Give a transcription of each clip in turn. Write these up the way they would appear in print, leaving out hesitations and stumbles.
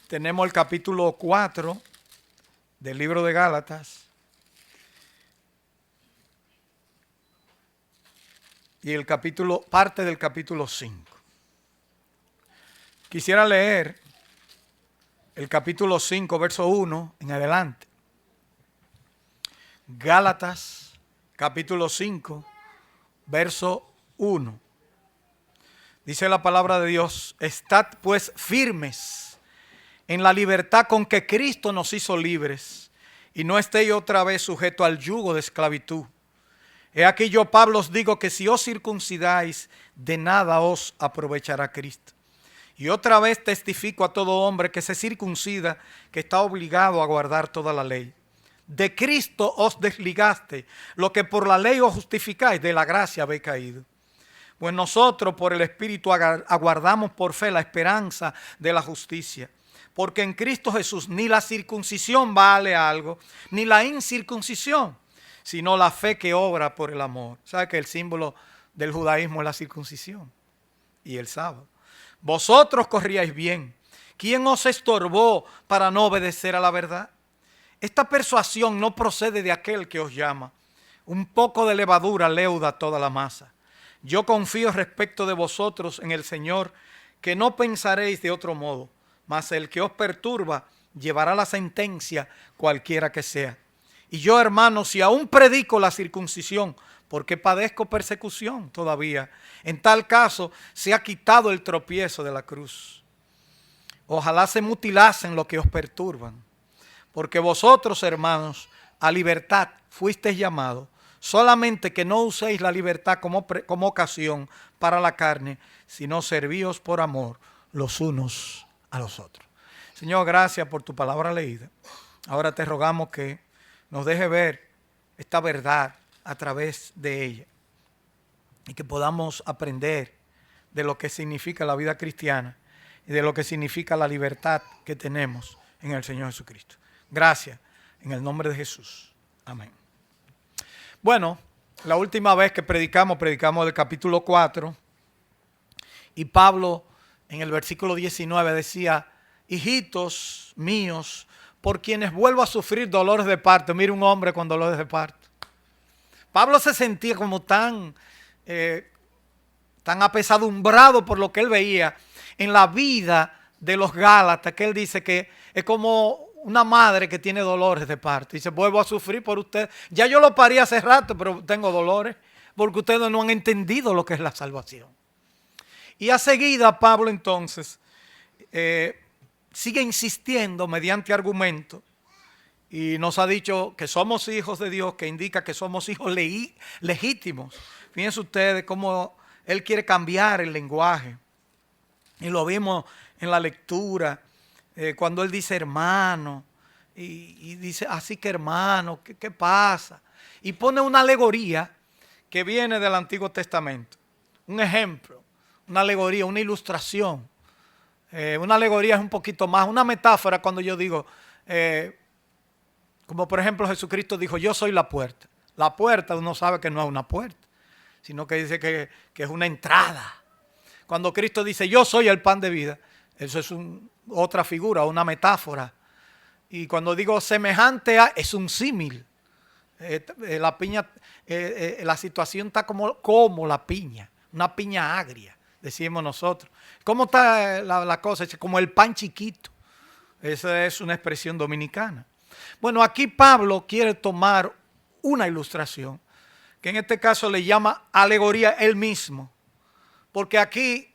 Tenemos el capítulo 4 del libro de Gálatas y parte del capítulo 5. Quisiera leer el capítulo 5, verso 1 en adelante. Gálatas, capítulo 5, verso 1. Dice la palabra de Dios: estad pues firmes en la libertad con que Cristo nos hizo libres, y no estéis otra vez sujetos al yugo de esclavitud. He aquí yo, Pablo, os digo que si os circuncidáis, de nada os aprovechará Cristo. Y otra vez testifico a todo hombre que se circuncida, que está obligado a guardar toda la ley. De Cristo os desligaste, lo que por la ley os justificáis, de la gracia habéis caído. Pues nosotros por el Espíritu aguardamos por fe la esperanza de la justicia. Porque en Cristo Jesús ni la circuncisión vale algo, ni la incircuncisión, sino la fe que obra por el amor. ¿Sabe que el símbolo del judaísmo es la circuncisión y el sábado? Vosotros corríais bien. ¿Quién os estorbó para no obedecer a la verdad? Esta persuasión no procede de aquel que os llama. Un poco de levadura leuda toda la masa. Yo confío respecto de vosotros en el Señor, que no pensaréis de otro modo, mas el que os perturba llevará la sentencia cualquiera que sea. Y yo, hermanos, si aún predico la circuncisión, porque padezco persecución todavía, en tal caso se ha quitado el tropiezo de la cruz. Ojalá se mutilasen los que os perturban, porque vosotros, hermanos, a libertad fuisteis llamados, solamente que no uséis la libertad como ocasión para la carne, sino servíos por amor los unos a los otros. Señor, gracias por tu palabra leída. Ahora te rogamos que nos deje ver esta verdad a través de ella y que podamos aprender de lo que significa la vida cristiana y de lo que significa la libertad que tenemos en el Señor Jesucristo. Gracias, en el nombre de Jesús. Amén. Bueno, la última vez que predicamos del capítulo 4 y Pablo en el versículo 19 decía: hijitos míos, por quienes vuelvo a sufrir dolores de parto. Mira un hombre con dolores de parto. Pablo se sentía como tan apesadumbrado por lo que él veía en la vida de los Gálatas, que él dice que es como una madre que tiene dolores de parto. Dice: vuelvo a sufrir por ustedes. Ya yo lo parí hace rato, pero tengo dolores porque ustedes no han entendido lo que es la salvación. Y a seguida Pablo entonces sigue insistiendo mediante argumentos y nos ha dicho que somos hijos de Dios, que indica que somos hijos legítimos. Fíjense ustedes cómo él quiere cambiar el lenguaje. Y lo vimos en la lectura, cuando él dice hermano, y dice así que hermano, ¿qué pasa? Y pone una alegoría que viene del Antiguo Testamento. Un ejemplo, una alegoría, una ilustración. Una alegoría es un poquito más, una metáfora cuando yo digo, como por ejemplo Jesucristo dijo: yo soy la puerta. La puerta uno sabe que no es una puerta, sino que dice que es una entrada. Cuando Cristo dice: yo soy el pan de vida, eso es otra figura, una metáfora. Y cuando digo semejante a, es un símil. La piña, la situación está como la piña, una piña agria, decimos nosotros. ¿Cómo está la cosa? Es como el pan chiquito. Esa es una expresión dominicana. Bueno, aquí Pablo quiere tomar una ilustración, que en este caso le llama alegoría él mismo. Porque aquí,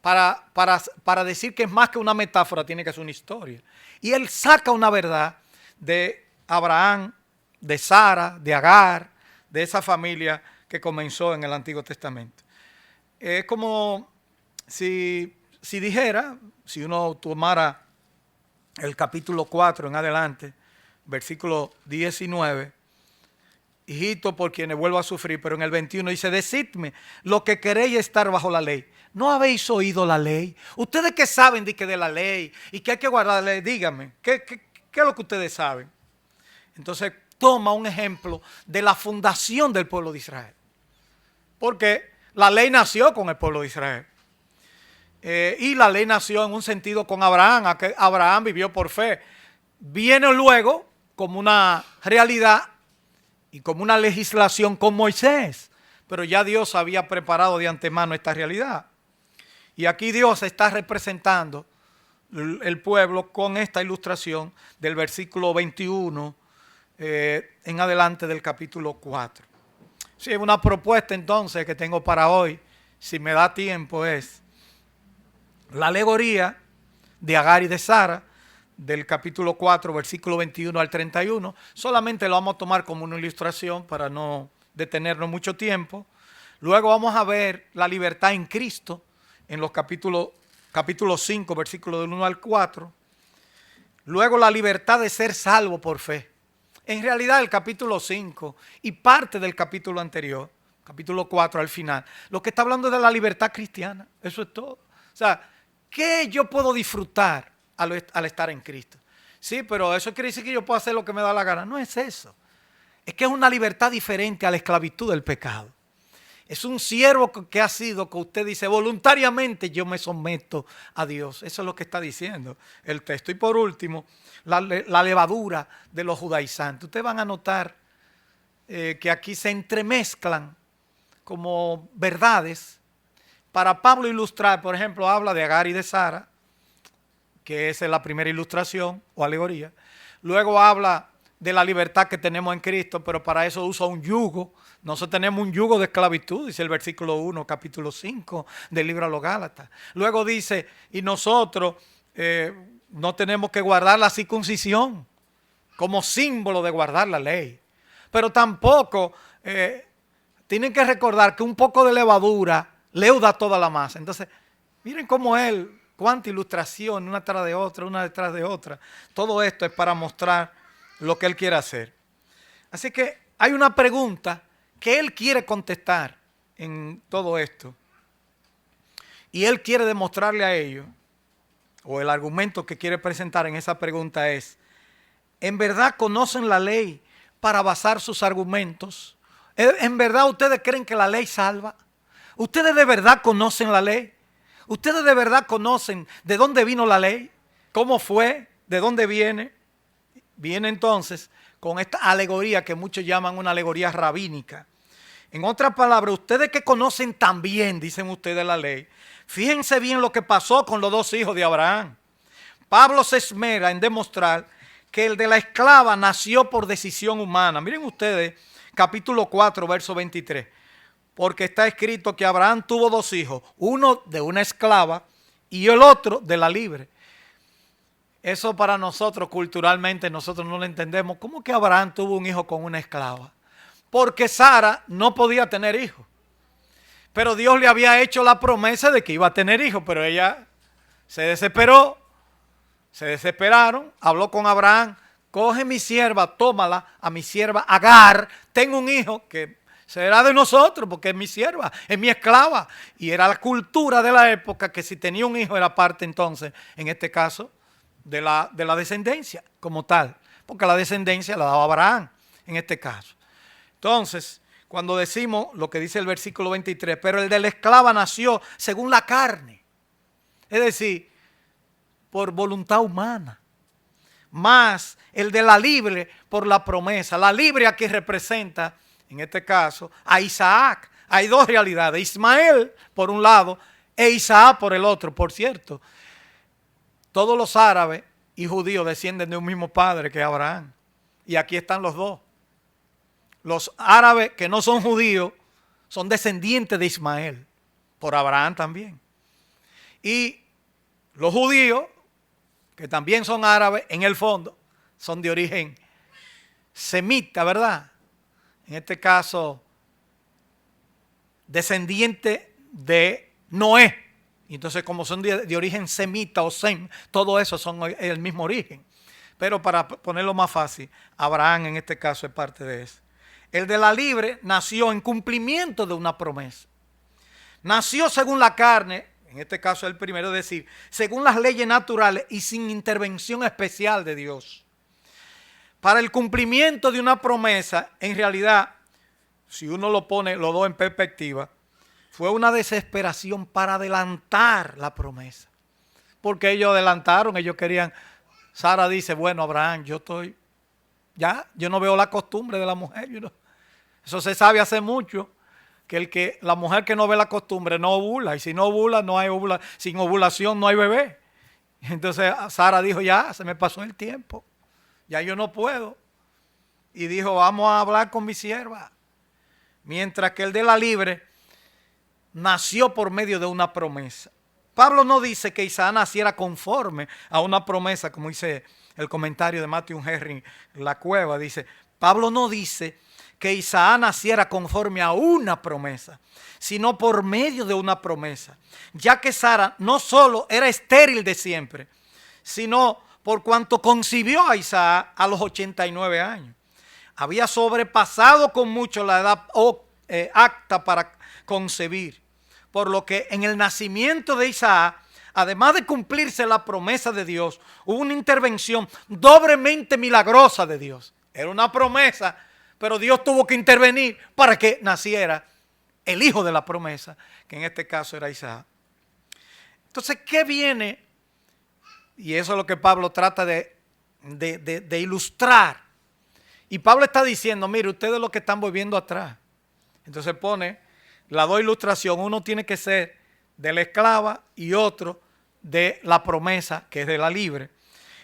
para decir que es más que una metáfora, tiene que ser una historia. Y él saca una verdad de Abraham, de Sara, de Agar, de esa familia que comenzó en el Antiguo Testamento. Es como si dijera, si uno tomara el capítulo 4 en adelante, versículo 19, hijito por quienes vuelvo a sufrir, pero en el 21 dice: decidme lo que queréis estar bajo la ley. ¿No habéis oído la ley? Ustedes que saben de la ley y que hay que guardar la ley, díganme, ¿qué es lo que ustedes saben? Entonces toma un ejemplo de la fundación del pueblo de Israel. Porque la ley nació con el pueblo de Israel. y la ley nació en un sentido con Abraham. Abraham vivió por fe. Viene luego como una realidad y como una legislación con Moisés. Pero ya Dios había preparado de antemano esta realidad. Y aquí Dios está representando el pueblo con esta ilustración del versículo 21 en adelante del capítulo 4. Sí, una propuesta entonces que tengo para hoy, si me da tiempo, es la alegoría de Agar y de Sara, del capítulo 4, versículo 21 al 31. Solamente lo vamos a tomar como una ilustración para no detenernos mucho tiempo. Luego vamos a ver la libertad en Cristo en los capítulo 5, versículos del 1 al 4. Luego la libertad de ser salvo por fe. En realidad el capítulo 5 y parte del capítulo anterior, capítulo 4 al final, lo que está hablando es de la libertad cristiana. Eso es todo. O sea, ¿qué yo puedo disfrutar al estar en Cristo? Sí, pero eso quiere decir que yo puedo hacer lo que me da la gana. No es eso. Es que es una libertad diferente a la esclavitud del pecado. Es un siervo que ha sido, que usted dice, voluntariamente yo me someto a Dios. Eso es lo que está diciendo el texto. Y por último, la levadura de los judaizantes. Ustedes van a notar que aquí se entremezclan como verdades. Para Pablo ilustrar, por ejemplo, habla de Agar y de Sara, que esa es la primera ilustración o alegoría. Luego habla de la libertad que tenemos en Cristo, pero para eso usa un yugo. Nosotros tenemos un yugo de esclavitud, dice el versículo 1, capítulo 5 del libro a los Gálatas. Luego dice, y nosotros no tenemos que guardar la circuncisión como símbolo de guardar la ley. Pero tampoco tienen que recordar que un poco de levadura leuda toda la masa. Entonces, miren cómo él, cuánta ilustración, una tras de otra, una detrás de otra. Todo esto es para mostrar lo que él quiere hacer. Así que hay una pregunta que él quiere contestar en todo esto. Y él quiere demostrarle a ellos, o el argumento que quiere presentar en esa pregunta es, ¿en verdad conocen la ley para basar sus argumentos? ¿En verdad ustedes creen que la ley salva? ¿Ustedes de verdad conocen la ley? ¿Ustedes de verdad conocen de dónde vino la ley? ¿Cómo fue? ¿De dónde viene? Viene entonces con esta alegoría que muchos llaman una alegoría rabínica. En otras palabras, ustedes que conocen tan bien, dicen ustedes la ley, fíjense bien lo que pasó con los dos hijos de Abraham. Pablo se esmera en demostrar que el de la esclava nació por decisión humana. Miren ustedes, capítulo 4, verso 23. Porque está escrito que Abraham tuvo dos hijos, uno de una esclava y el otro de la libre. Eso para nosotros culturalmente nosotros no lo entendemos. ¿Cómo que Abraham tuvo un hijo con una esclava? Porque Sara no podía tener hijos. Pero Dios le había hecho la promesa de que iba a tener hijos, pero ella se desesperó, se desesperaron, habló con Abraham, coge mi sierva, tómala a mi sierva Agar, tengo un hijo que será de nosotros porque es mi sierva, es mi esclava. Y era la cultura de la época que si tenía un hijo era parte entonces, en este caso, de la descendencia como tal, porque la descendencia la daba Abraham en este caso. Entonces, cuando decimos lo que dice el versículo 23, pero el de la esclava nació según la carne, es decir, por voluntad humana, más el de la libre por la promesa. La libre aquí representa, en este caso, a Isaac. Hay dos realidades, Ismael por un lado e Isaac por el otro. Por cierto, todos los árabes y judíos descienden de un mismo padre que es Abraham. Y aquí están los dos. Los árabes que no son judíos son descendientes de Ismael, por Abraham también. Y los judíos, que también son árabes, en el fondo, son de origen semita, ¿verdad? En este caso, descendiente de Noé. Entonces, como son de origen semita o sem, todo eso son el mismo origen. Pero para ponerlo más fácil, Abraham en este caso es parte de eso. El de la libre nació en cumplimiento de una promesa. Nació según la carne, en este caso el primero, es decir, según las leyes naturales y sin intervención especial de Dios. Para el cumplimiento de una promesa, en realidad, si uno lo pone los dos en perspectiva, fue una desesperación para adelantar la promesa. Porque ellos adelantaron, ellos querían. Sara dice, bueno, Abraham, yo no veo la costumbre de la mujer. Eso se sabe hace mucho, que la mujer que no ve la costumbre no ovula, y si no ovula, no hay sin ovulación no hay bebé. Entonces Sara dijo, ya, se me pasó el tiempo, ya yo no puedo. Y dijo, vamos a hablar con mi sierva. Mientras que el de la libre nació por medio de una promesa. Pablo no dice que Isaac naciera conforme a una promesa, como dice el comentario de Matthew Henry, La Cueva, dice, Pablo no dice que Isaac naciera conforme a una promesa, sino por medio de una promesa, ya que Sara no solo era estéril de siempre, sino por cuanto concibió a Isaac a los 89 años. Había sobrepasado con mucho la edad apta para concebir, por lo que en el nacimiento de Isaac, además de cumplirse la promesa de Dios, hubo una intervención doblemente milagrosa de Dios. Era una promesa, pero Dios tuvo que intervenir para que naciera el hijo de la promesa, que en este caso era Isaac. Entonces, ¿qué viene? Y eso es lo que Pablo trata de ilustrar. Y Pablo está diciendo, mire, ustedes lo que están volviendo atrás. Entonces pone las dos ilustraciones. Uno tiene que ser de la esclava y otro de la promesa, que es de la libre.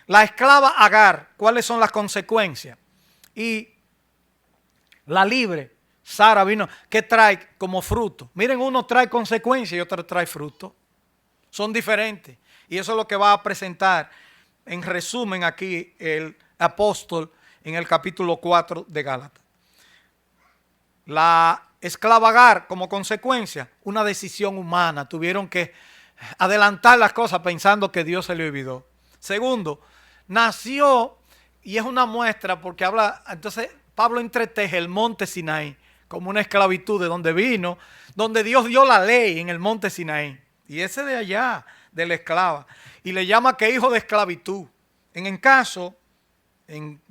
La esclava Agar, ¿cuáles son las consecuencias? Y la libre, Sara vino, ¿qué trae como fruto? Miren, uno trae consecuencias y otro trae fruto. Son diferentes. Y eso es lo que va a presentar en resumen aquí el apóstol en el capítulo 4 de Gálatas. La esclava Agar, como consecuencia, una decisión humana. Tuvieron que adelantar las cosas pensando que Dios se le olvidó. Segundo, nació, y es una muestra porque habla, entonces Pablo entreteje el monte Sinaí como una esclavitud de donde vino, donde Dios dio la ley en el monte Sinaí. Y ese de allá, de la esclava. Y le llama que hijo de esclavitud.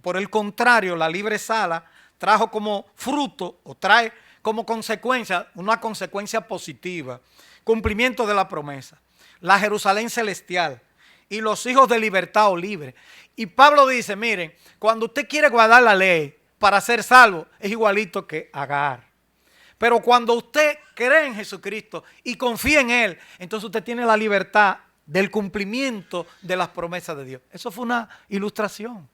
Por el contrario, la libre Sara trajo como fruto o trae como consecuencia, una consecuencia positiva, cumplimiento de la promesa, la Jerusalén celestial y los hijos de libertad o libre. Y Pablo dice, miren, cuando usted quiere guardar la ley para ser salvo, es igualito que Agar. Pero cuando usted cree en Jesucristo y confía en Él, entonces usted tiene la libertad del cumplimiento de las promesas de Dios. Eso fue una ilustración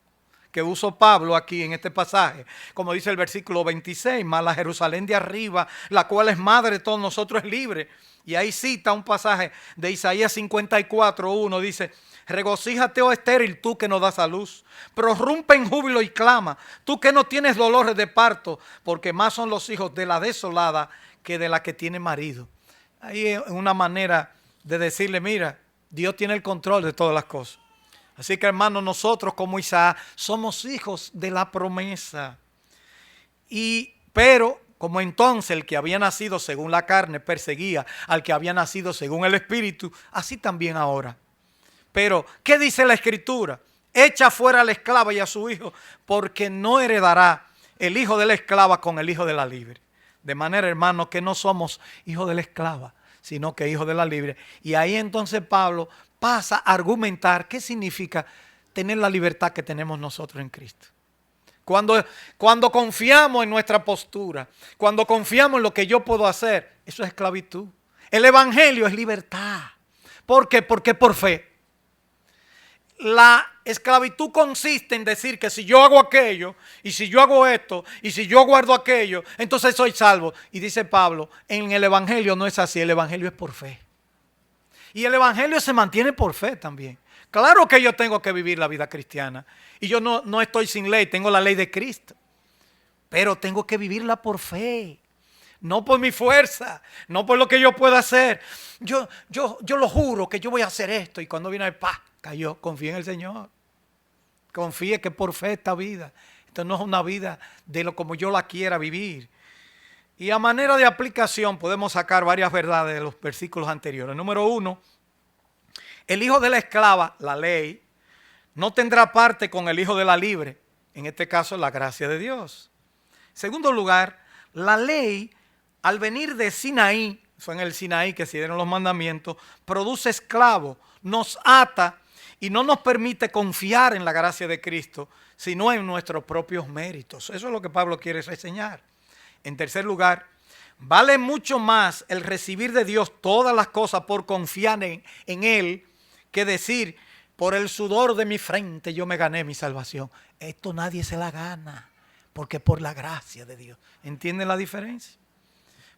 que usó Pablo aquí en este pasaje. Como dice el versículo 26, mas la Jerusalén de arriba, la cual es madre de todos nosotros, es libre. Y ahí cita un pasaje de Isaías 54:1, dice, regocíjate, oh estéril, tú que no das a luz, prorrumpe en júbilo y clama, tú que no tienes dolores de parto, porque más son los hijos de la desolada que de la que tiene marido. Ahí es una manera de decirle, mira, Dios tiene el control de todas las cosas. Así que, hermanos, nosotros como Isaac somos hijos de la promesa. Pero como entonces el que había nacido según la carne perseguía al que había nacido según el Espíritu, así también ahora. Pero, ¿qué dice la Escritura? Echa fuera a la esclava y a su hijo, porque no heredará el hijo de la esclava con el hijo de la libre. De manera, hermanos, que no somos hijos de la esclava, sino que hijos de la libre. Y ahí entonces Pablo pasa a argumentar qué significa tener la libertad que tenemos nosotros en Cristo. Cuando confiamos en nuestra postura, cuando confiamos en lo que yo puedo hacer, eso es esclavitud. El evangelio es libertad. ¿Por qué? Porque por fe. La esclavitud consiste en decir que si yo hago aquello, y si yo hago esto, y si yo guardo aquello, entonces soy salvo. Y dice Pablo, en el evangelio no es así, el evangelio es por fe. Y el evangelio se mantiene por fe también. Claro que yo tengo que vivir la vida cristiana. Y yo no estoy sin ley, tengo la ley de Cristo. Pero tengo que vivirla por fe. No por mi fuerza, no por lo que yo pueda hacer. Yo lo juro que yo voy a hacer esto. Y cuando viene el paz, cayó. Confíe en el Señor. Confíe que por fe esta vida. Esto no es una vida de lo como yo la quiera vivir. Y a manera de aplicación podemos sacar varias verdades de los versículos anteriores. Número 1, el hijo de la esclava, la ley, no tendrá parte con el hijo de la libre. En este caso, la gracia de Dios. En segundo lugar, la ley, al venir de Sinaí, fue en el Sinaí que se dieron los mandamientos, produce esclavos, nos ata y no nos permite confiar en la gracia de Cristo, sino en nuestros propios méritos. Eso es lo que Pablo quiere reseñar. En tercer lugar, vale mucho más el recibir de Dios todas las cosas por confiar en Él que decir, por el sudor de mi frente yo me gané mi salvación. Esto nadie se la gana, porque por la gracia de Dios. ¿Entienden la diferencia?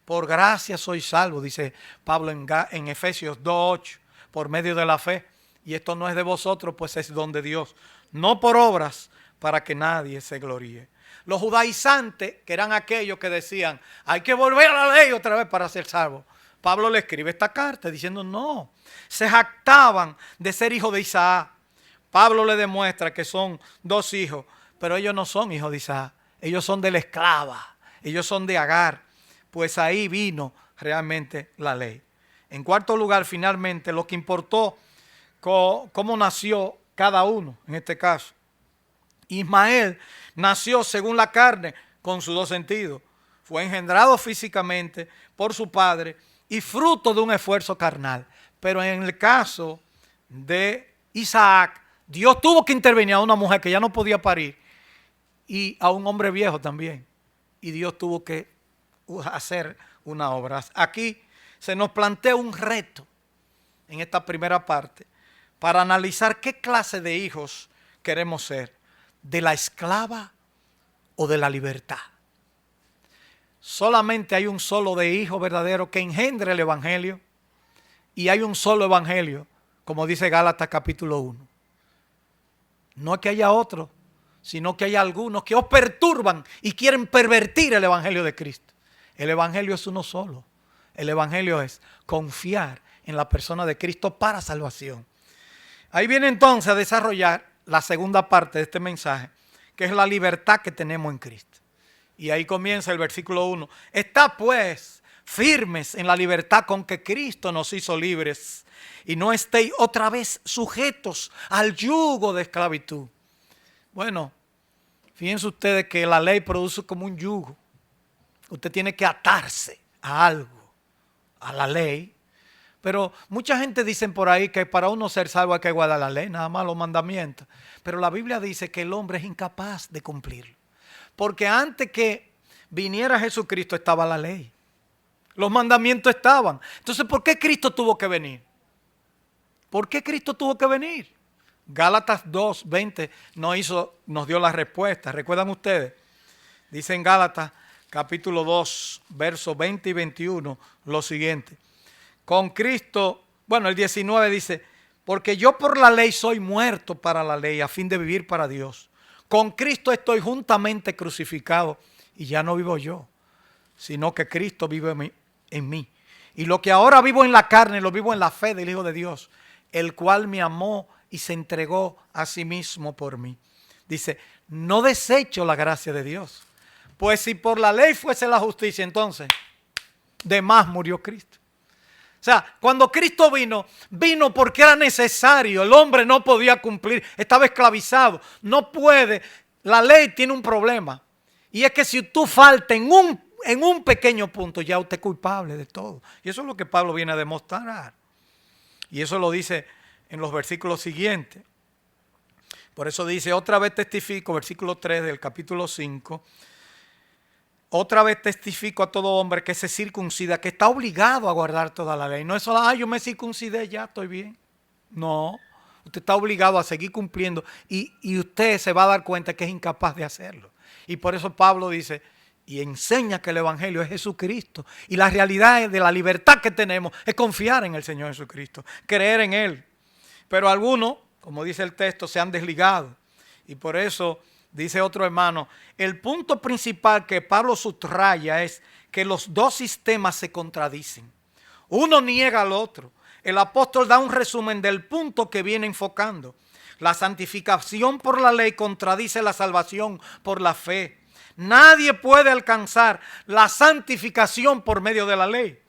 Por gracia soy salvo, dice Pablo en Efesios 2:8, por medio de la fe. Y esto no es de vosotros, pues es don de Dios. No por obras, para que nadie se gloríe. Los judaizantes, que eran aquellos que decían, hay que volver a la ley otra vez para ser salvo. Pablo le escribe esta carta diciendo, no, se jactaban de ser hijos de Isaac. Pablo le demuestra que son dos hijos, pero ellos no son hijos de Isaac. Ellos son de la esclava, ellos son de Agar. Pues ahí vino realmente la ley. En cuarto lugar, finalmente, lo que importó, cómo nació cada uno, en este caso. Ismael nació según la carne, con sus dos sentidos. Fue engendrado físicamente por su padre y fruto de un esfuerzo carnal. Pero en el caso de Isaac, Dios tuvo que intervenir a una mujer que ya no podía parir y a un hombre viejo también. Y Dios tuvo que hacer una obra. Aquí se nos plantea un reto en esta primera parte para analizar qué clase de hijos queremos ser, de la esclava o de la libertad. Solamente hay un solo de hijo verdadero que engendre el evangelio y hay un solo evangelio, como dice Gálatas capítulo 1. No es que haya otro, sino que hay algunos que os perturban y quieren pervertir el evangelio de Cristo. El evangelio es uno solo. El evangelio es confiar en la persona de Cristo para salvación. Ahí viene entonces a desarrollar la segunda parte de este mensaje, que es la libertad que tenemos en Cristo. Y ahí comienza el versículo 1. Está pues firmes en la libertad con que Cristo nos hizo libres y no estéis otra vez sujetos al yugo de esclavitud. Bueno, fíjense ustedes que la ley produce como un yugo. Usted tiene que atarse a algo, a la ley. Pero mucha gente dice por ahí que para uno ser salvo hay que guardar la ley, nada más los mandamientos. Pero la Biblia dice que el hombre es incapaz de cumplirlo. Porque antes que viniera Jesucristo estaba la ley. Los mandamientos estaban. Entonces, ¿por qué Cristo tuvo que venir? ¿Por qué Cristo tuvo que venir? Gálatas 2:20 nos dio la respuesta. ¿Recuerdan ustedes? Dice en Gálatas capítulo 2, versos 20 y 21 lo siguiente. Con Cristo, bueno, el 19 dice, porque yo por la ley soy muerto para la ley a fin de vivir para Dios. Con Cristo estoy juntamente crucificado y ya no vivo yo, sino que Cristo vive en mí. Y lo que ahora vivo en la carne, lo vivo en la fe del Hijo de Dios, el cual me amó y se entregó a sí mismo por mí. Dice, no desecho la gracia de Dios, pues si por la ley fuese la justicia, entonces de más murió Cristo. O sea, cuando Cristo vino porque era necesario. El hombre no podía cumplir, estaba esclavizado. No puede. La ley tiene un problema. Y es que si tú faltas en un pequeño punto, ya usted es culpable de todo. Y eso es lo que Pablo viene a demostrar. Y eso lo dice en los versículos siguientes. Por eso dice, otra vez testifico, versículo 3 del capítulo 5. Otra vez testifico a todo hombre que se circuncida, que está obligado a guardar toda la ley. No es solo, yo me circuncidé, ya estoy bien. No, usted está obligado a seguir cumpliendo y usted se va a dar cuenta que es incapaz de hacerlo. Y por eso Pablo dice, y enseña que el evangelio es Jesucristo. Y la realidad de la libertad que tenemos es confiar en el Señor Jesucristo, creer en Él. Pero algunos, como dice el texto, se han desligado. Y por eso dice otro hermano, el punto principal que Pablo subraya es que los dos sistemas se contradicen. Uno niega al otro. El apóstol da un resumen del punto que viene enfocando. La santificación por la ley contradice la salvación por la fe. Nadie puede alcanzar la santificación por medio de la ley.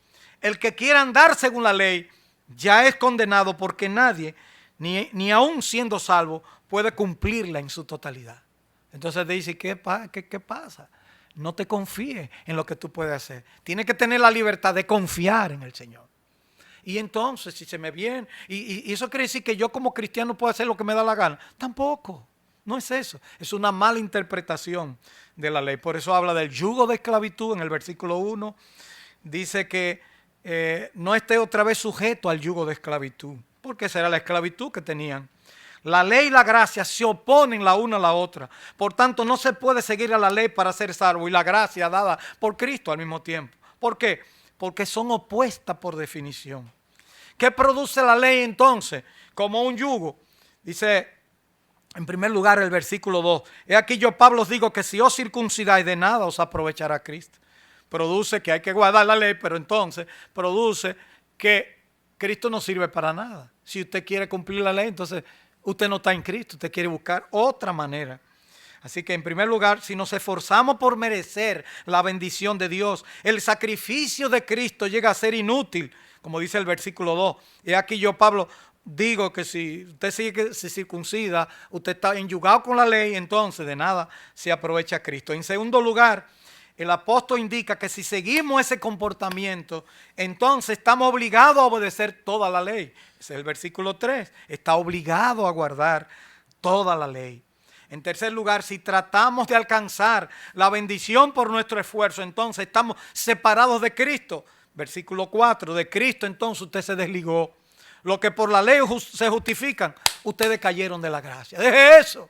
El que quiera andar según la ley ya es condenado porque nadie, ni aun siendo salvo, puede cumplirla en su totalidad. Entonces dice, ¿qué pasa? no te confíes en lo que tú puedes hacer. Tienes que tener la libertad de confiar en el Señor. Y entonces, si se me viene, y eso quiere decir que yo como cristiano puedo hacer lo que me da la gana. Tampoco, no es eso. Es una mala interpretación de la ley. Por eso habla del yugo de esclavitud en el versículo 1. Dice que no esté otra vez sujeto al yugo de esclavitud, porque esa era la esclavitud que tenían. La ley y la gracia se oponen la una a la otra. Por tanto, no se puede seguir a la ley para ser salvo y la gracia dada por Cristo al mismo tiempo. ¿Por qué? Porque son opuestas por definición. ¿Qué produce la ley entonces? Como un yugo. Dice, en primer lugar, el versículo 2. He aquí yo, Pablo, os digo que si os circuncidáis, de nada os aprovechará Cristo. Produce que hay que guardar la ley, pero entonces produce que Cristo no sirve para nada. Si usted quiere cumplir la ley, entonces usted no está en Cristo, usted quiere buscar otra manera. Así que en primer lugar, si nos esforzamos por merecer la bendición de Dios, el sacrificio de Cristo llega a ser inútil, como dice el versículo 2. Y aquí yo, Pablo, digo que si usted se circuncida, usted está enyugado con la ley, entonces de nada se aprovecha Cristo. En segundo lugar, el apóstol indica que si seguimos ese comportamiento, entonces estamos obligados a obedecer toda la ley. Ese es el versículo 3. Está obligado a guardar toda la ley. En tercer lugar, si tratamos de alcanzar la bendición por nuestro esfuerzo, entonces estamos separados de Cristo. Versículo 4, de Cristo entonces usted se desligó. Lo que por la ley se justifican, ustedes cayeron de la gracia. Deje eso.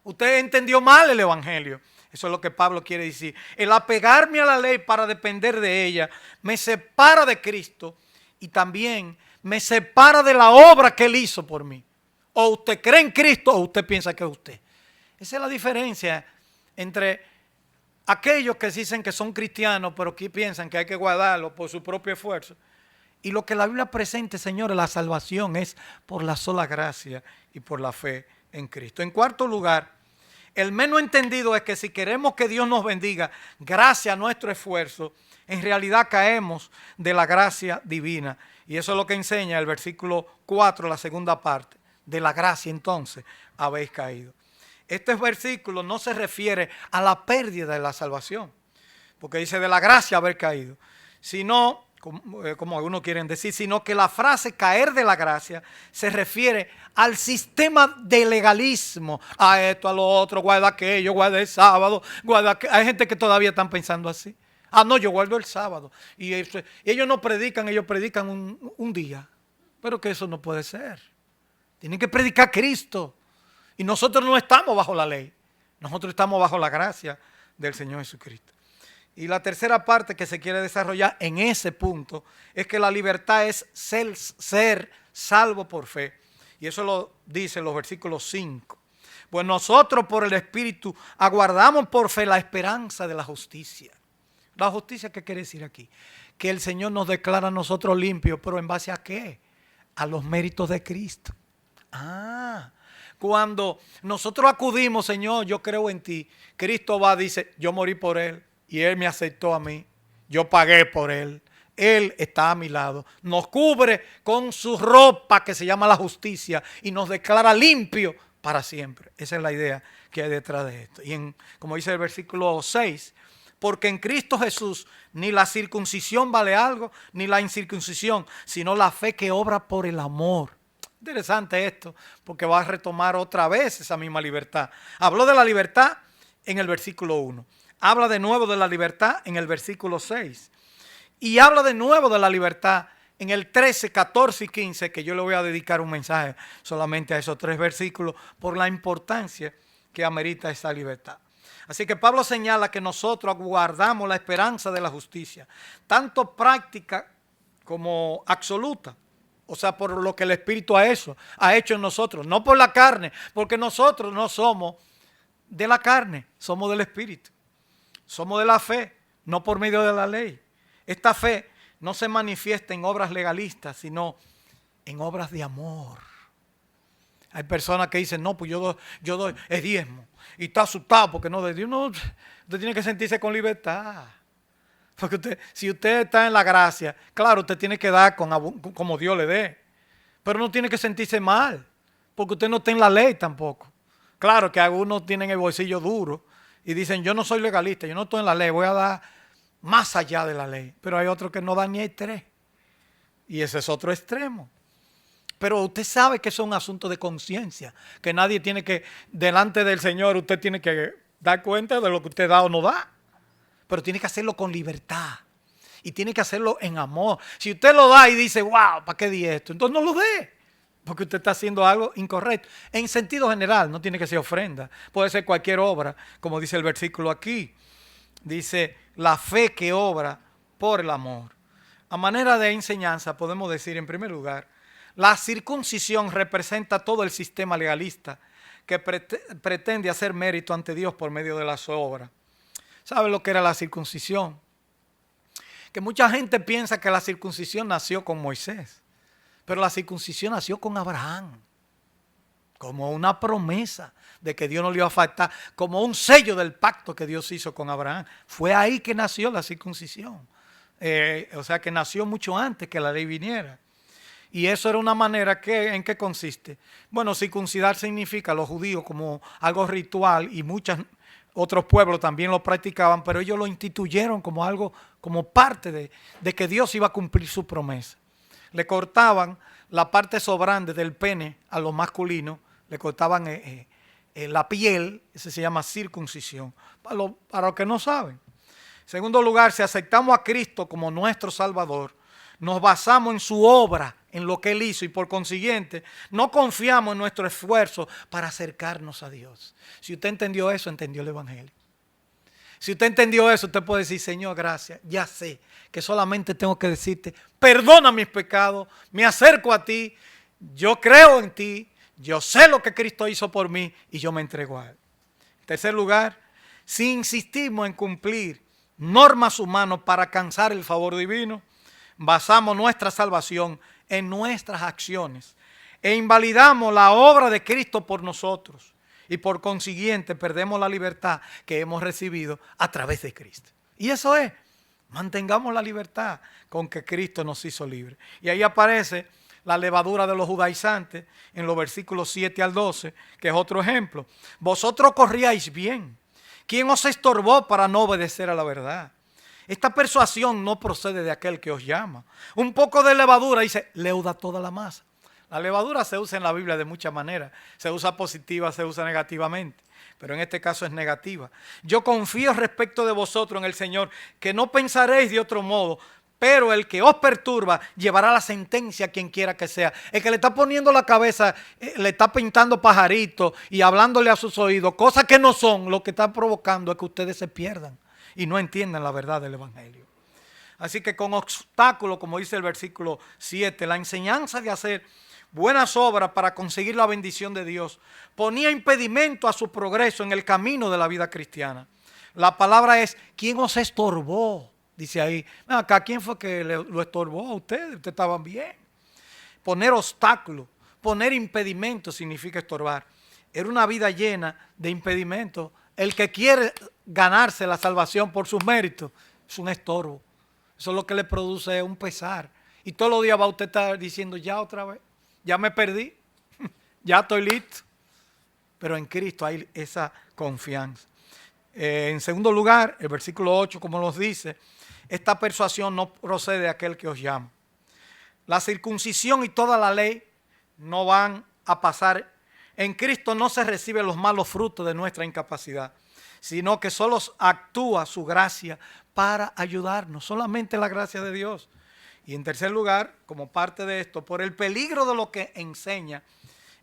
Usted entendió mal el evangelio. Eso es lo que Pablo quiere decir. El apegarme a la ley para depender de ella me separa de Cristo y también me separa de la obra que Él hizo por mí. O usted cree en Cristo o usted piensa que es usted. Esa es la diferencia entre aquellos que dicen que son cristianos pero que piensan que hay que guardarlo por su propio esfuerzo. Y lo que la Biblia presenta, señores, la salvación es por la sola gracia y por la fe en Cristo. En cuarto lugar, el menos entendido es que si queremos que Dios nos bendiga gracias a nuestro esfuerzo, en realidad caemos de la gracia divina. Y eso es lo que enseña el versículo 4, la segunda parte. De la gracia entonces habéis caído. Este versículo no se refiere a la pérdida de la salvación, porque dice de la gracia haber caído, sino, como algunos quieren decir, sino que la frase caer de la gracia se refiere al sistema de legalismo, a esto, a lo otro, guarda aquello, guarda el sábado, guarda aquello. Hay gente que todavía están pensando así. Ah, no, yo guardo el sábado. Y ellos no predican, ellos predican un día. Pero que eso no puede ser. Tienen que predicar Cristo. Y nosotros no estamos bajo la ley. Nosotros estamos bajo la gracia del Señor Jesucristo. Y la tercera parte que se quiere desarrollar en ese punto es que la libertad es ser salvo por fe. Y eso lo dice en los versículos 5. Pues nosotros por el Espíritu aguardamos por fe la esperanza de la justicia. ¿La justicia qué quiere decir aquí? Que el Señor nos declara a nosotros limpios, pero ¿en base a qué? A los méritos de Cristo. Cuando nosotros acudimos, Señor, yo creo en ti, Cristo va, dice, yo morí por Él y Él me aceptó a mí, yo pagué por Él, Él está a mi lado, nos cubre con su ropa que se llama la justicia y nos declara limpio para siempre. Esa es la idea que hay detrás de esto. Y como dice el versículo 6, porque en Cristo Jesús ni la circuncisión vale algo, ni la incircuncisión, sino la fe que obra por el amor. Interesante esto, porque va a retomar otra vez esa misma libertad. Habló de la libertad en el versículo 1. Habla de nuevo de la libertad en el versículo 6. Y habla de nuevo de la libertad en el 13, 14 y 15, que yo le voy a dedicar un mensaje solamente a esos 3 versículos por la importancia que amerita esa libertad. Así que Pablo señala que nosotros guardamos la esperanza de la justicia, tanto práctica como absoluta. O sea, por lo que el Espíritu ha hecho en nosotros, no por la carne, porque nosotros no somos de la carne, somos del Espíritu. Somos de la fe, no por medio de la ley. Esta fe no se manifiesta en obras legalistas, sino en obras de amor. Hay personas que dicen, no, pues yo doy el diezmo. Y está asustado porque no de Dios. No, usted tiene que sentirse con libertad. Porque si usted está en la gracia, claro, usted tiene que dar como Dios le dé. Pero no tiene que sentirse mal, porque usted no está en la ley tampoco. Claro que algunos tienen el bolsillo duro y dicen, yo no soy legalista, yo no estoy en la ley, voy a dar más allá de la ley. Pero hay otros que no dan ni el 3. Y ese es otro extremo. Pero usted sabe que eso es un asunto de conciencia, que nadie tiene que, delante del Señor, usted tiene que dar cuenta de lo que usted da o no da. Pero tiene que hacerlo con libertad. Y tiene que hacerlo en amor. Si usted lo da y dice, wow, ¿para qué di esto? Entonces no lo dé. Porque usted está haciendo algo incorrecto. En sentido general, no tiene que ser ofrenda. Puede ser cualquier obra, como dice el versículo aquí. Dice, la fe que obra por el amor. A manera de enseñanza, podemos decir, en primer lugar, la circuncisión representa todo el sistema legalista que pretende hacer mérito ante Dios por medio de las obras. ¿Sabe lo que era la circuncisión? Que mucha gente piensa que la circuncisión nació con Moisés, pero la circuncisión nació con Abraham, como una promesa de que Dios no le iba a faltar, como un sello del pacto que Dios hizo con Abraham. Fue ahí que nació la circuncisión. O sea que nació mucho antes que la ley viniera. Y eso era una manera ¿en qué consiste? Bueno, circuncidar significa, los judíos como algo ritual, y muchos otros pueblos también lo practicaban, pero ellos lo instituyeron como algo, como parte de que Dios iba a cumplir su promesa. Le cortaban la parte sobrante del pene a los masculinos, le cortaban la piel, eso se llama circuncisión, para los que no saben. En segundo lugar, si aceptamos a Cristo como nuestro Salvador, nos basamos en su obra, en lo que Él hizo, y por consiguiente no confiamos en nuestro esfuerzo para acercarnos a Dios. Si usted entendió eso, entendió el Evangelio. Si usted entendió eso, usted puede decir, Señor, gracias, ya sé que solamente tengo que decirte, perdona mis pecados, me acerco a ti, yo creo en ti, yo sé lo que Cristo hizo por mí y yo me entrego a Él. En tercer lugar, si insistimos en cumplir normas humanas para alcanzar el favor divino, basamos nuestra salvación en nuestras acciones e invalidamos la obra de Cristo por nosotros y por consiguiente perdemos la libertad que hemos recibido a través de Cristo. Y eso es, mantengamos la libertad con que Cristo nos hizo libres. Y ahí aparece la levadura de los judaizantes en los versículos 7 al 12, que es otro ejemplo. Vosotros corríais bien. ¿Quién os estorbó para no obedecer a la verdad? Esta persuasión no procede de aquel que os llama. Un poco de levadura, dice, leuda toda la masa. La levadura se usa en la Biblia de muchas maneras. Se usa positiva, se usa negativamente. Pero en este caso es negativa. Yo confío respecto de vosotros en el Señor, que no pensaréis de otro modo, pero el que os perturba llevará la sentencia a quien quiera que sea. El que le está poniendo la cabeza, le está pintando pajaritos y hablándole a sus oídos, cosas que no son, lo que está provocando es que ustedes se pierdan y no entiendan la verdad del Evangelio. Así que con obstáculos, como dice el versículo 7, la enseñanza de hacer buenas obras para conseguir la bendición de Dios ponía impedimento a su progreso en el camino de la vida cristiana. La palabra es, ¿quién os estorbó? Dice ahí, acá, ¿quién fue que lo estorbó a ustedes? Ustedes estaban bien. Poner obstáculos, poner impedimentos significa estorbar. Era una vida llena de impedimentos. El que quiere ganarse la salvación por sus méritos es un estorbo. Eso es lo que le produce un pesar. Y todos los días va usted a estar diciendo, ya otra vez, ya me perdí, ya estoy listo. Pero en Cristo hay esa confianza. En segundo lugar, el versículo 8, como nos dice, esta persuasión no procede de aquel que os llama. La circuncisión y toda la ley no van a pasar. En Cristo no se reciben los malos frutos de nuestra incapacidad, sino que solo actúa su gracia para ayudarnos, solamente la gracia de Dios. Y en tercer lugar, como parte de esto, por el peligro de lo que enseña,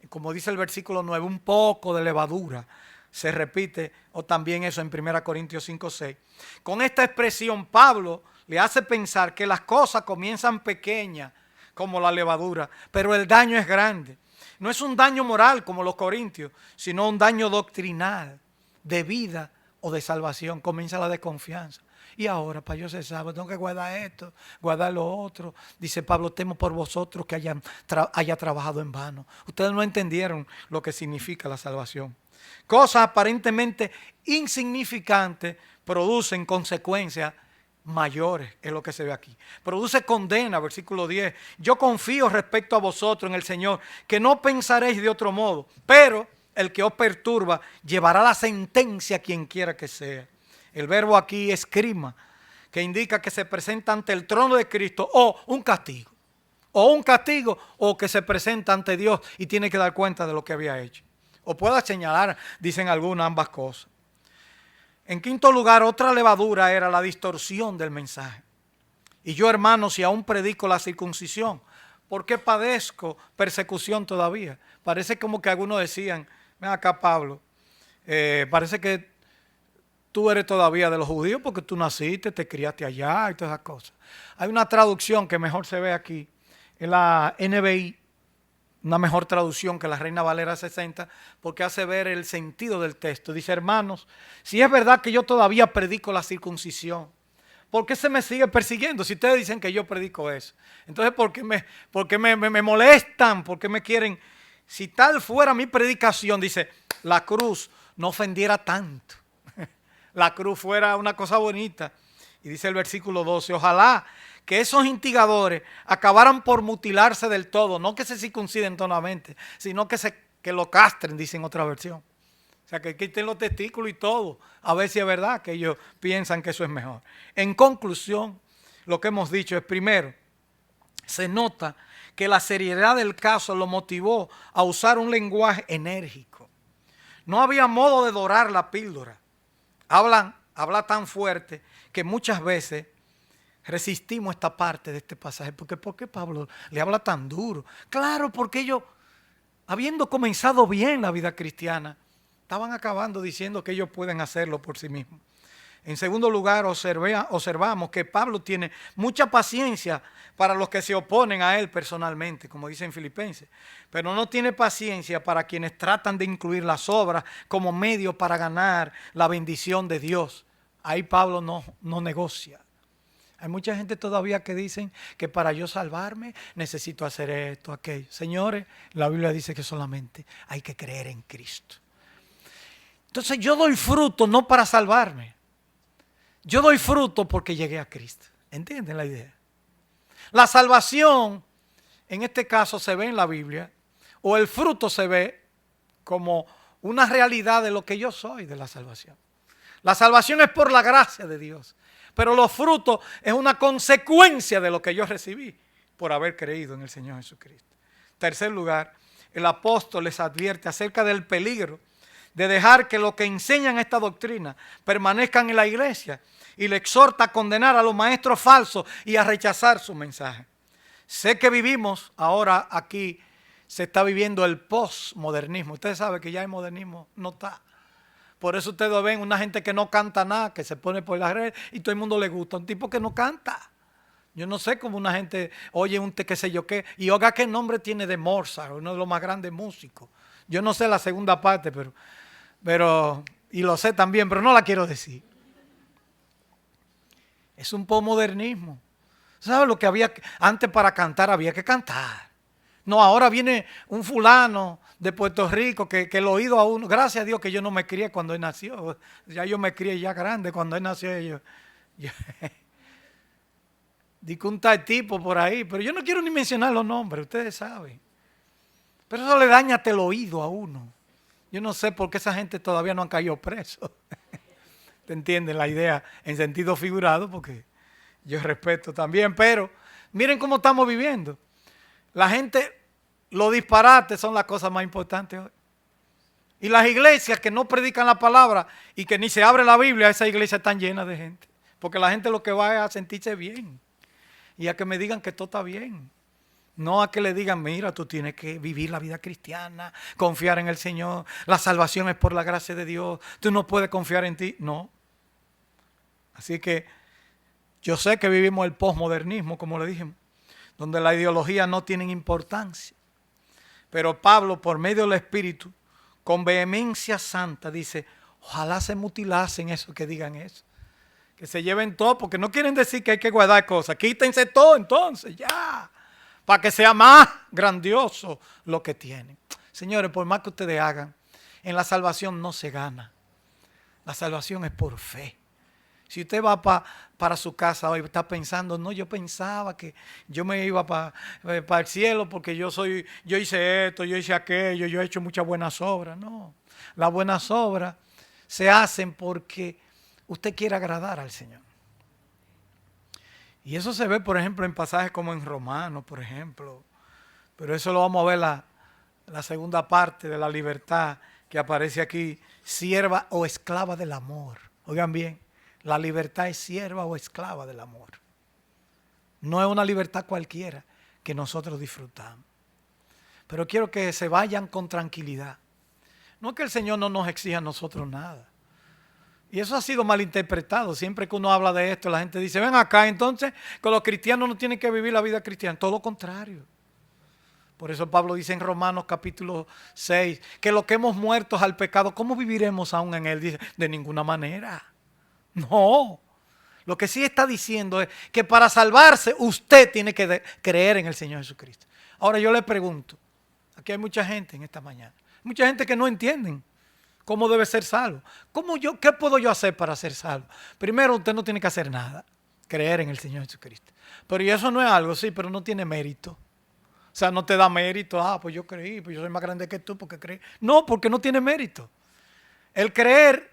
como dice el versículo 9, un poco de levadura, se repite, o también eso en 1 Corintios 5:6. Con esta expresión, Pablo le hace pensar que las cosas comienzan pequeñas, como la levadura, pero el daño es grande. No es un daño moral como los corintios, sino un daño doctrinal, de vida o de salvación. Comienza la desconfianza. Y ahora, para yo ser salvo, tengo que guardar esto, guardar lo otro. Dice Pablo, temo por vosotros que haya trabajado en vano. Ustedes no entendieron lo que significa la salvación. Cosas aparentemente insignificantes producen consecuencias mayores, es lo que se ve aquí. Produce condena, versículo 10. Yo confío respecto a vosotros en el Señor, que no pensaréis de otro modo, pero el que os perturba, llevará la sentencia a quien quiera que sea. El verbo aquí es crima, que indica que se presenta ante el trono de Cristo o un castigo. O un castigo o que se presenta ante Dios y tiene que dar cuenta de lo que había hecho. O pueda señalar, dicen algunas, ambas cosas. En quinto lugar, otra levadura era la distorsión del mensaje. Y yo, hermanos, si aún predico la circuncisión, ¿por qué padezco persecución todavía? Parece como que algunos decían, ven acá Pablo, parece que tú eres todavía de los judíos porque tú naciste, te criaste allá y todas esas cosas. Hay una traducción que mejor se ve aquí, en la NBI, una mejor traducción que la Reina Valera 60, porque hace ver el sentido del texto. Dice, hermanos, si es verdad que yo todavía predico la circuncisión, ¿por qué se me sigue persiguiendo? Si ustedes dicen que yo predico eso. Entonces, ¿por qué me molestan? ¿Por qué me quieren? Si tal fuera mi predicación, dice, la cruz no ofendiera tanto. La cruz fuera una cosa bonita. Y dice el versículo 12, ojalá que esos instigadores acabaran por mutilarse del todo, no que se circunciden tonamente, sino que lo castren, dice en otra versión. O sea, que quiten los testículos y todo, a ver si es verdad que ellos piensan que eso es mejor. En conclusión, lo que hemos dicho es, primero, se nota que la seriedad del caso lo motivó a usar un lenguaje enérgico. No había modo de dorar la píldora. Habla tan fuerte que muchas veces resistimos esta parte de este pasaje. ¿Por qué Pablo le habla tan duro? Claro, porque ellos, habiendo comenzado bien la vida cristiana, estaban acabando diciendo que ellos pueden hacerlo por sí mismos. En segundo lugar, observamos que Pablo tiene mucha paciencia para los que se oponen a él personalmente, como dice en Filipenses, pero no tiene paciencia para quienes tratan de incluir las obras como medio para ganar la bendición de Dios. Ahí Pablo no negocia. Hay mucha gente todavía que dicen que para yo salvarme necesito hacer esto, aquello. Señores, la Biblia dice que solamente hay que creer en Cristo. Entonces yo doy fruto no para salvarme. Yo doy fruto porque llegué a Cristo. ¿Entienden la idea? La salvación, en este caso, se ve en la Biblia, o el fruto se ve como una realidad de lo que yo soy de la salvación. La salvación es por la gracia de Dios, pero los frutos es una consecuencia de lo que yo recibí por haber creído en el Señor Jesucristo. En tercer lugar, el apóstol les advierte acerca del peligro de dejar que lo que enseñan esta doctrina permanezcan en la iglesia y le exhorta a condenar a los maestros falsos y a rechazar su mensaje. Sé que vivimos ahora aquí, se está viviendo el postmodernismo. Ustedes saben que ya el modernismo no está. Por eso ustedes ven una gente que no canta nada, que se pone por las redes y todo el mundo le gusta. Un tipo que no canta. Yo no sé cómo una gente oye un qué sé yo qué. Y oiga qué nombre tiene de Mozart, uno de los más grandes músicos. Yo no sé la segunda parte, pero y lo sé también, pero no la quiero decir. Es un postmodernismo. ¿Sabes lo que había antes para cantar? Había que cantar. No, ahora viene un fulano de Puerto Rico que el oído a uno, gracias a Dios que yo no me crié cuando él nació. Ya yo me crié ya grande cuando él nació. Yo di un tal tipo por ahí, pero yo no quiero ni mencionar los nombres, ustedes saben. Pero eso le daña hasta el oído a uno. Yo no sé por qué esa gente todavía no han caído presos. ¿Te entienden la idea en sentido figurado? Porque yo respeto también, pero miren cómo estamos viviendo. La gente, los disparates son las cosas más importantes hoy. Y las iglesias que no predican la palabra y que ni se abre la Biblia, esas iglesias están llenas de gente. Porque la gente lo que va es a sentirse bien y a que me digan que todo está bien. No a que le digan, mira, tú tienes que vivir la vida cristiana, confiar en el Señor, la salvación es por la gracia de Dios, tú no puedes confiar en ti. No. Así que yo sé que vivimos el posmodernismo, como le dije, donde la ideología no tiene importancia. Pero Pablo, por medio del Espíritu, con vehemencia santa, dice, ojalá se mutilasen esos que digan eso. Que se lleven todo, porque no quieren decir que hay que guardar cosas. Quítense todo entonces, ya. Para que sea más grandioso lo que tienen. Señores, por más que ustedes hagan, en la salvación no se gana. La salvación es por fe. Si usted va para su casa hoy, está pensando, no, yo pensaba que yo me iba para el cielo porque yo hice esto, yo hice aquello, yo he hecho muchas buenas obras. No, las buenas obras se hacen porque usted quiere agradar al Señor. Y eso se ve, por ejemplo, en pasajes como en Romanos, por ejemplo. Pero eso lo vamos a ver la segunda parte de la libertad que aparece aquí, sierva o esclava del amor. Oigan bien, la libertad es sierva o esclava del amor. No es una libertad cualquiera que nosotros disfrutamos. Pero quiero que se vayan con tranquilidad. No es que el Señor no nos exija a nosotros nada. Y eso ha sido malinterpretado. Siempre que uno habla de esto, la gente dice, ven acá, entonces que los cristianos no tienen que vivir la vida cristiana. Todo lo contrario. Por eso Pablo dice en Romanos capítulo 6, que lo que hemos muerto al pecado, ¿cómo viviremos aún en él? Dice, de ninguna manera. No. Lo que sí está diciendo es que para salvarse usted tiene que creer en el Señor Jesucristo. Ahora yo le pregunto, aquí hay mucha gente en esta mañana, mucha gente que no entienden cómo debe ser salvo. ¿Qué puedo yo hacer para ser salvo? Primero, usted no tiene que hacer nada, creer en el Señor Jesucristo. Pero y eso no es algo, sí, pero no tiene mérito. O sea, no te da mérito, pues yo creí, pues yo soy más grande que tú porque creí. No, porque no tiene mérito. El creer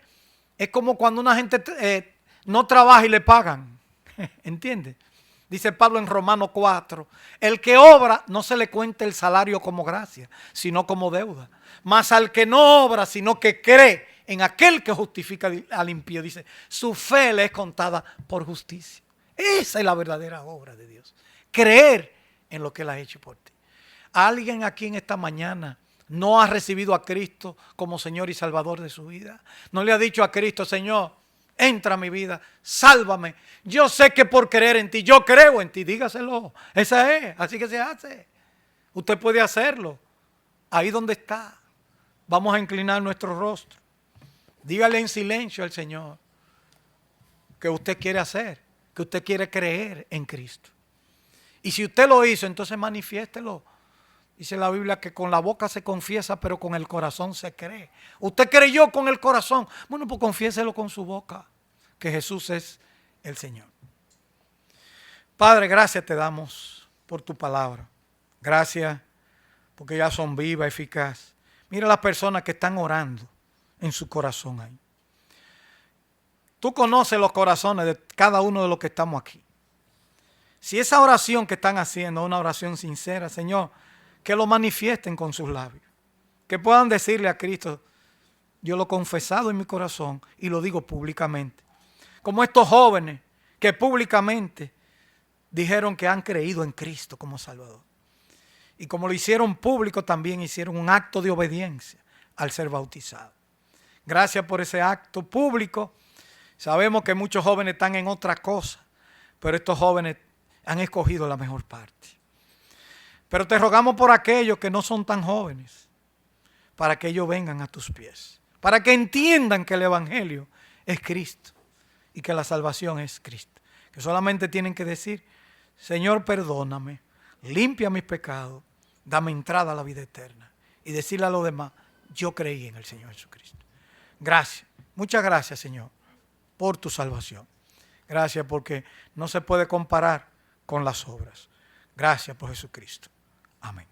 es como cuando una gente no trabaja y le pagan. ¿Entiendes? Dice Pablo en Romanos 4, el que obra no se le cuenta el salario como gracia, sino como deuda. Mas al que no obra, sino que cree en aquel que justifica al impío, dice, su fe le es contada por justicia. Esa es la verdadera obra de Dios. Creer en lo que Él ha hecho por ti. ¿Alguien aquí en esta mañana no ha recibido a Cristo como Señor y Salvador de su vida? ¿No le ha dicho a Cristo, Señor, entra a mi vida, sálvame? Yo sé que por creer en ti, yo creo en ti, dígaselo. Esa es, así que se hace. Usted puede hacerlo, ahí donde está. Vamos a inclinar nuestro rostro. Dígale en silencio al Señor que usted quiere hacer, que usted quiere creer en Cristo. Y si usted lo hizo, entonces manifiéstelo. Dice la Biblia que con la boca se confiesa, pero con el corazón se cree. Usted creyó con el corazón. Bueno, pues confiéselo con su boca, que Jesús es el Señor. Padre, gracias te damos por tu palabra. Gracias porque ya son vivas, eficaz. Mira las personas que están orando en su corazón ahí. Tú conoces los corazones de cada uno de los que estamos aquí. Si esa oración que están haciendo es una oración sincera, Señor, que lo manifiesten con sus labios. Que puedan decirle a Cristo, yo lo he confesado en mi corazón y lo digo públicamente. Como estos jóvenes que públicamente dijeron que han creído en Cristo como Salvador. Y como lo hicieron público, también hicieron un acto de obediencia al ser bautizados. Gracias por ese acto público. Sabemos que muchos jóvenes están en otra cosa, pero estos jóvenes han escogido la mejor parte. Pero te rogamos por aquellos que no son tan jóvenes, para que ellos vengan a tus pies, para que entiendan que el Evangelio es Cristo y que la salvación es Cristo. Que solamente tienen que decir, Señor, perdóname, limpia mis pecados, dame entrada a la vida eterna. Y decirle a los demás, yo creí en el Señor Jesucristo. Gracias, muchas gracias, Señor, por tu salvación. Gracias porque no se puede comparar con las obras. Gracias por Jesucristo. Amén.